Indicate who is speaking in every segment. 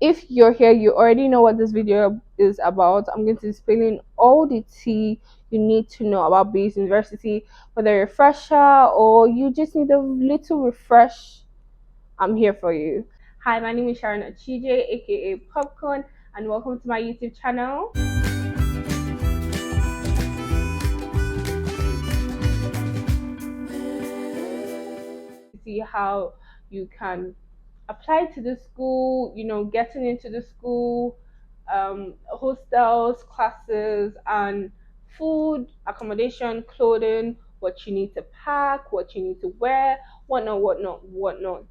Speaker 1: If you're here, you already know what this video is about. I'm going to be spilling all the tea you need to know about Baze University, whether you're a fresher or you just need a little refresh. I'm here for you. Hi, my name is Sharon Achije, aka Popcorn, and welcome to my YouTube channel. See how you can apply to the school, getting into the school, hostels, classes, and food, accommodation, clothing, what you need to pack, what you need to wear, whatnot, whatnot, whatnot.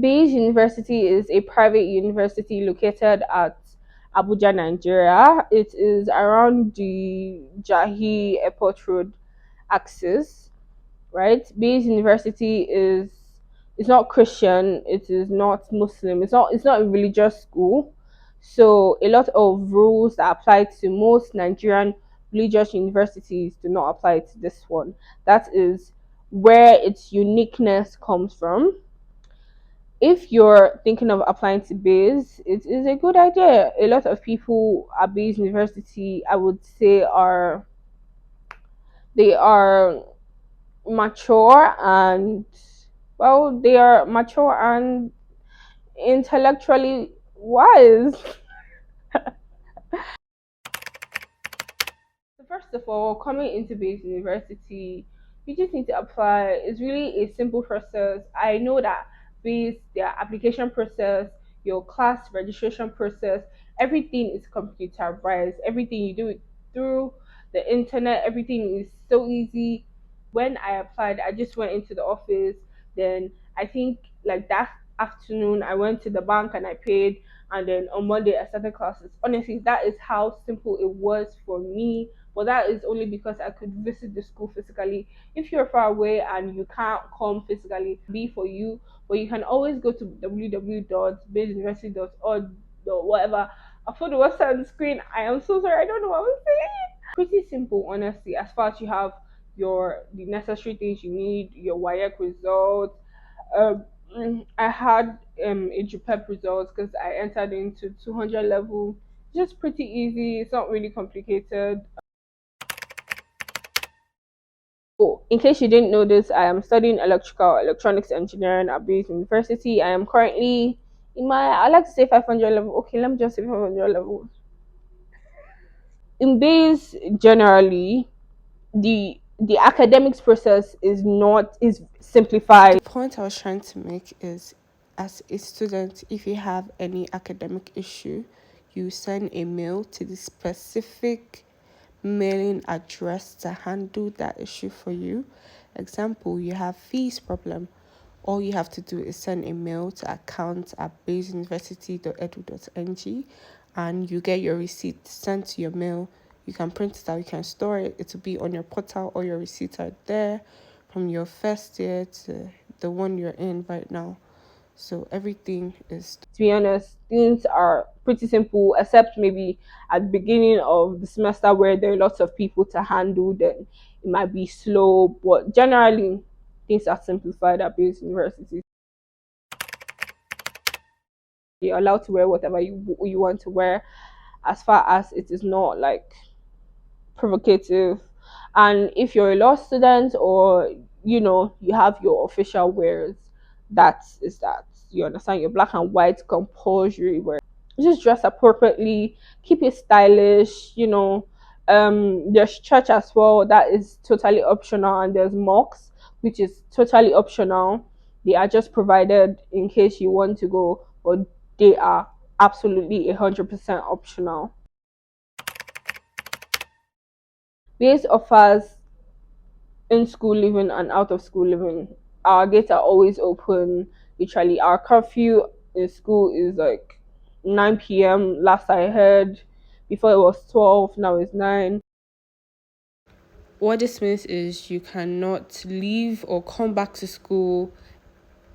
Speaker 1: Baze University is a private university located at Abuja, Nigeria. It is around the Jahi Airport Road axis, right? Baze University is it's not Christian, it is not Muslim, it's not a religious school. So a lot of rules that apply to most Nigerian religious universities do not apply to this one. That is where its uniqueness comes from. If you're thinking of applying to Baze, it is a good idea. A lot of people at Baze University, I would say, are mature and they are mature and intellectually wise. So first of all, coming into Baze University, you just need to apply. It's really a simple process. I know that Baze, their application process, your class registration process, everything is computerized. Everything you do it through the internet. Everything is so easy. When I applied, I just went into the office. Then I think like that afternoon, I went to the bank and I paid. And then on Monday, I started classes. Honestly, that is how simple it was for me, but that is only because I could visit the school physically. If you're far away and you can't come physically, be for you, but you can always go to www.baseuniversity.org or whatever. I'll put the website on the screen. I am so sorry, I don't know what I'm saying. Pretty simple, honestly, as far as you have the necessary things you need, your WIAC results. Um, I had a GPEP results because I entered into 200 level. Just pretty easy. It's not really complicated. Oh, in case you didn't know this, I am studying electrical electronics engineering at Baze University. I am currently in my, I like to say 500 level. Okay, let me just say 500 level. In Baze, generally, the academics process is simplified.
Speaker 2: The point I was trying to make is, as a student, if you have any academic issue, you send a mail to the specific mailing address to handle that issue for you. Example, you have fees problem. All you have to do is send a mail to account@baseuniversity.edu.ng and you get your receipt sent to your mail. You can print it out, you can store it, it will be on your portal, or your receipts are there from your first year to the one you're in right now. So everything is.
Speaker 1: To be honest, things are pretty simple, except maybe at the beginning of the semester where there are lots of people to handle, then it might be slow, but generally, things are simplified at Baze University. You're allowed to wear whatever you want to wear, as far as it is not like provocative. And if you're a law student or you have your official wears, that you understand, your black and white compulsory wear. Just dress appropriately, keep it stylish. There's church as well, that is totally optional, and there's mocks, which is totally optional. They are just provided in case you want to go, but they are absolutely 100% optional. Base offers in school living and out of school living. Our gates are always open. Literally, our curfew in school is like 9 p.m. Last I heard, before it was 12, now it's 9.
Speaker 2: What this means is you cannot leave or come back to school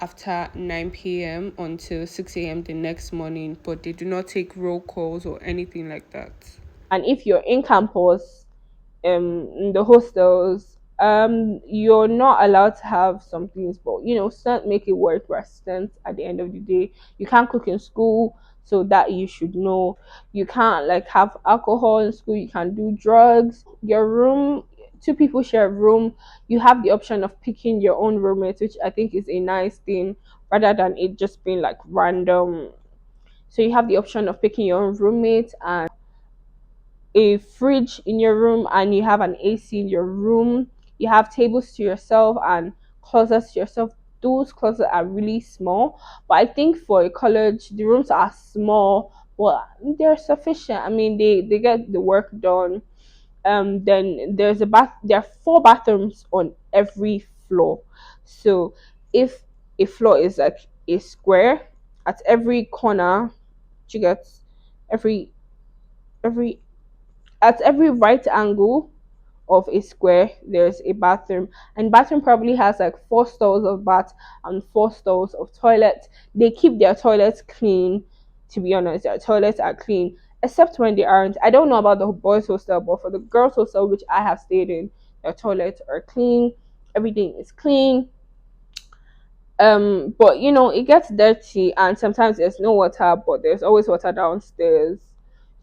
Speaker 2: after 9 p.m. until 6 a.m. the next morning, but they do not take roll calls or anything like that.
Speaker 1: And if you're in campus, in the hostels, you're not allowed to have some things, but don't make it worth resistance at the end of the day. You can't cook in school, so that you should know. You can't like have alcohol in school, you can't do drugs. Your room, two people share a room, you have the option of picking your own roommate, which I think is a nice thing, rather than it just being like random. So you have the option of picking your own roommate, and a fridge in your room, and you have an AC in your room. You have tables to yourself and closets to yourself. Those closets are really small, but I think for a college, the rooms are small, but they're sufficient. I mean, they get the work done. Then there's a bath. There are four bathrooms on every floor. So if a floor is like a square, at every corner, you get every every at every right angle of a square there's a bathroom, and bathroom probably has like four stalls of bath and four stalls of toilet. They keep their toilets clean. To be honest, their toilets are clean, except when they aren't. I don't know about the boys hostel, but for the girls hostel, which I have stayed in, their toilets are clean. Everything is clean. But it gets dirty, and sometimes there's no water, but there's always water downstairs.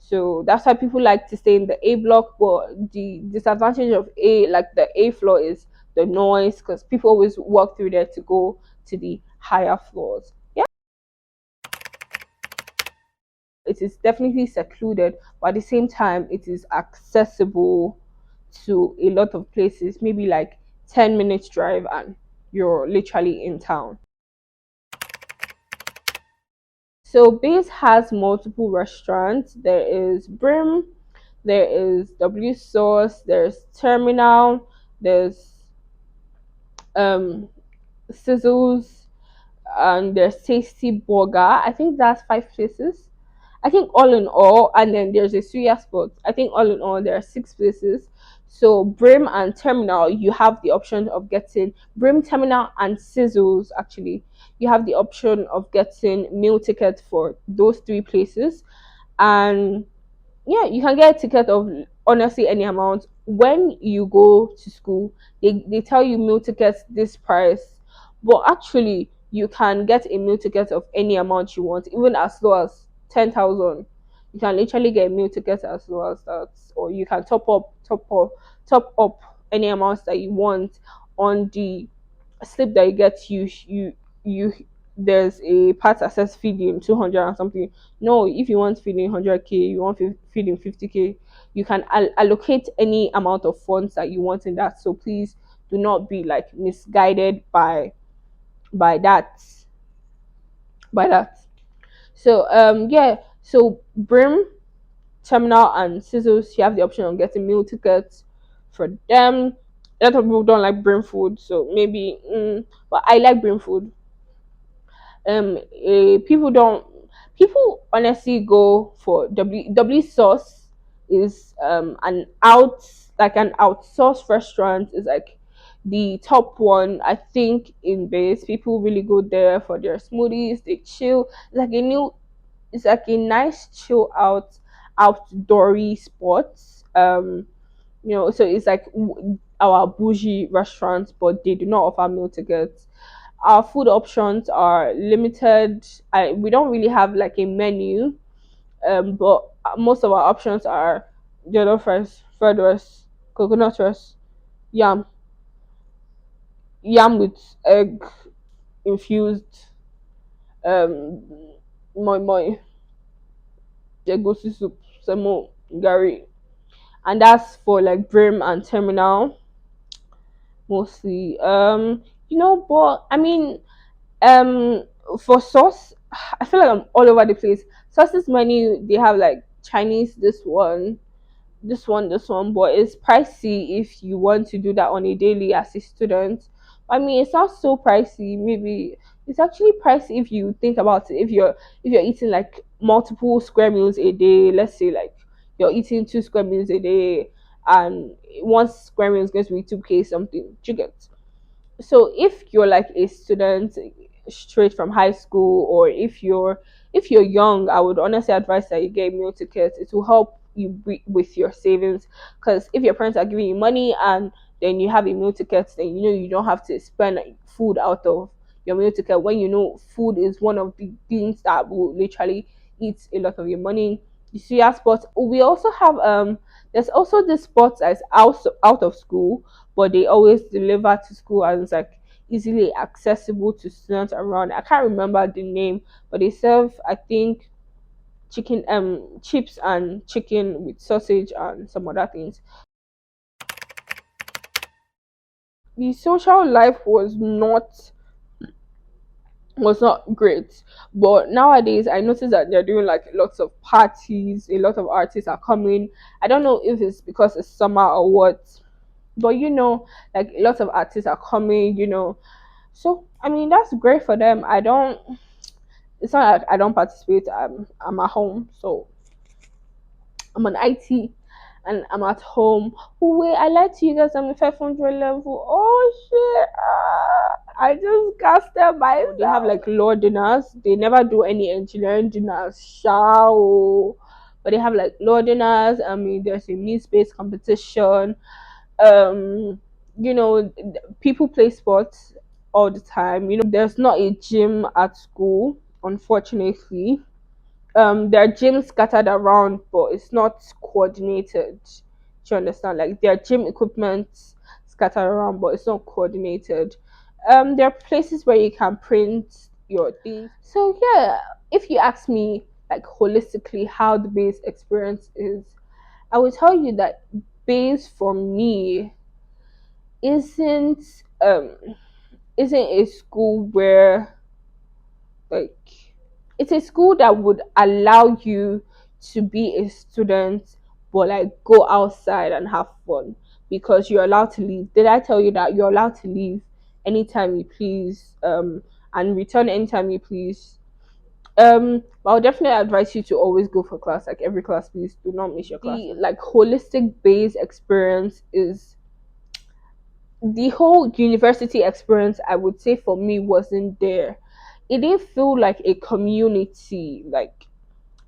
Speaker 1: So that's why people like to stay in the A block. But the disadvantage of the A floor, is the noise, because people always walk through there to go to the higher floors. Yeah, it is definitely secluded, but at the same time it is accessible to a lot of places, maybe like 10 minutes drive, and you're literally in town. So Baze has multiple restaurants. There is Brim, there is W Sauce, there's Terminal, there's um Sizzles, and there's Tasty Burger. I think that's five places. I think all in all, and then there's a Suya spot. I think all in all there are six places. So Brim and Terminal, you have the option of getting Brim, Terminal, and Sizzles. Actually, you have the option of getting meal tickets for those three places, and yeah, you can get a ticket of honestly any amount. When you go to school, they tell you meal tickets this price, but actually you can get a meal ticket of any amount you want, even as low as 10,000. You can literally get a meal ticket as low as that, or you can top up any amounts that you want on the slip that you get. You there's a part that says feeding 200 and something. No, if you want feeding 100k, you want feeding 50k, you can allocate any amount of funds that you want in that. So please do not be like misguided by that by that. So yeah, so Brim, Terminal, and Sizzles, you have the option of getting meal tickets for them. A lot of people don't like Brim food, so maybe but I like Brim food. People don't People honestly go for W sauce. Is an outsourced restaurant, is like the top one, I think, in base. People really go there for their smoothies, they chill. It's like a nice chill outdoory spot. So it's like our bougie restaurants, but they do not offer meal tickets. Our food options are limited. We don't really have like a menu, but most of our options are jollof rice, fried rice, coconut rice, yam, yam with egg infused, um, moi moi, egusi soup, semo, gari, and that's for like Brim and Terminal mostly. But I mean, um for sauce, I feel like I'm all over the place. Sauces menu, they have like Chinese, this one, but it's pricey if you want to do that on a daily as a student. I mean, it's not so pricey. Maybe it's actually pricey if you think about it. If you're eating like multiple square meals a day, let's say like you're eating 2 square meals a day, and one square meal is going to be 2k something. Do you get? So if you're like a student straight from high school, or if you're young, I would honestly advise that you get a meal ticket. It will help you with your savings, because if your parents are giving you money and then you have a meal ticket, then you know you don't have to spend like, food out of your meal ticket, when you know food is one of the things that will literally eat a lot of your money. You see our sports. We also have there's also this sports that's out of school, but they always deliver to school, and it's like easily accessible to students around. I can't remember the name, but they serve, I think, chicken chips and chicken with sausage and some other things. The social life was not great, but nowadays I notice that they're doing like lots of parties, a lot of artists are coming. I don't know if it's because it's summer or what, but like lots of artists are coming, so I mean that's great for them. I don't It's not like I don't participate. I'm at home, so I'm on IT and I'm at home. Oh wait, I lied to you guys. I'm in 500 level. Oh shit! I just casted myself. They have like law dinners. They never do any engineering dinners. Shao. But they have like law dinners. I mean, there's a needs-based competition. Um, people play sports all the time. There's not a gym at school, unfortunately. There are gyms scattered around, but it's not coordinated. Do you understand? Like there are gym equipment scattered around, but it's not coordinated. There are places where you can print your things. So yeah, if you ask me like holistically how the base experience is, I would tell you that base for me isn't um isn't a school where like it's a school that would allow you to be a student but like go outside and have fun because you're allowed to leave. Did I tell you that you're allowed to leave anytime you please, and return anytime you please? But I'll definitely advise you to always go for class, like every class. Please do not miss your class. The like holistic base experience is the whole university experience. I would say for me wasn't there. It didn't feel like a community. Like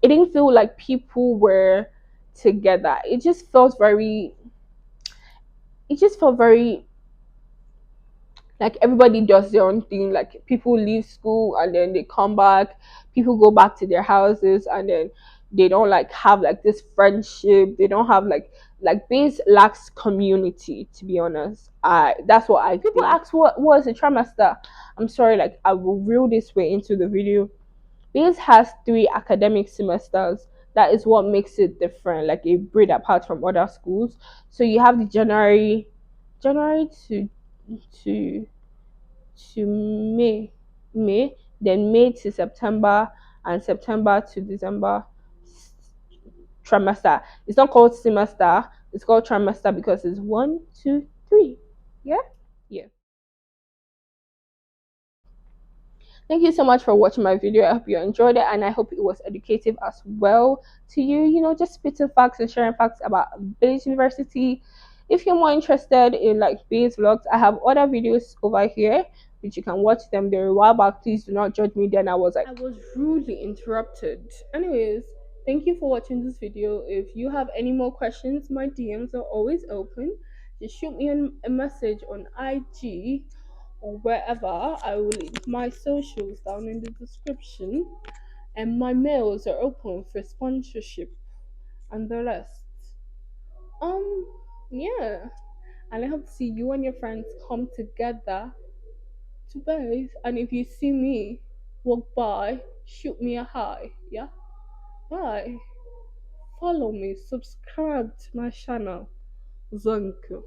Speaker 1: it didn't feel like people were together. It just felt very like everybody does their own thing. Like people leave school and then they come back, people go back to their houses, and then they don't like have like this friendship. They don't have like base lacks community, to be honest. I That's what I people think. Ask what was a trimester. I'm sorry, like I will reel this way into the video. Base has 3 academic semesters. That is what makes it different, like a breed apart from other schools. So you have the January to to May, then May to September, and September to December trimester. It's not called semester, it's called trimester because it's 1, 2, 3. Yeah? Yeah. Thank you so much for watching my video. I hope you enjoyed it and I hope it was educative as well to you. Just spitting facts and sharing facts about Baze University. If you're more interested in like Baze vlogs, I have other videos over here which you can watch them. They're a while back. Please do not judge me. Then I was rudely interrupted. Anyways, thank you for watching this video. If you have any more questions, my DMs are always open. Just shoot me a message on IG or wherever. I will leave my socials down in the description, and my mails are open for sponsorship and the rest. Um, yeah, and I hope to see you and your friends come together to bathe. And if you see me walk by, shoot me a hi. Yeah, bye. Follow me, subscribe to my channel. Thank you.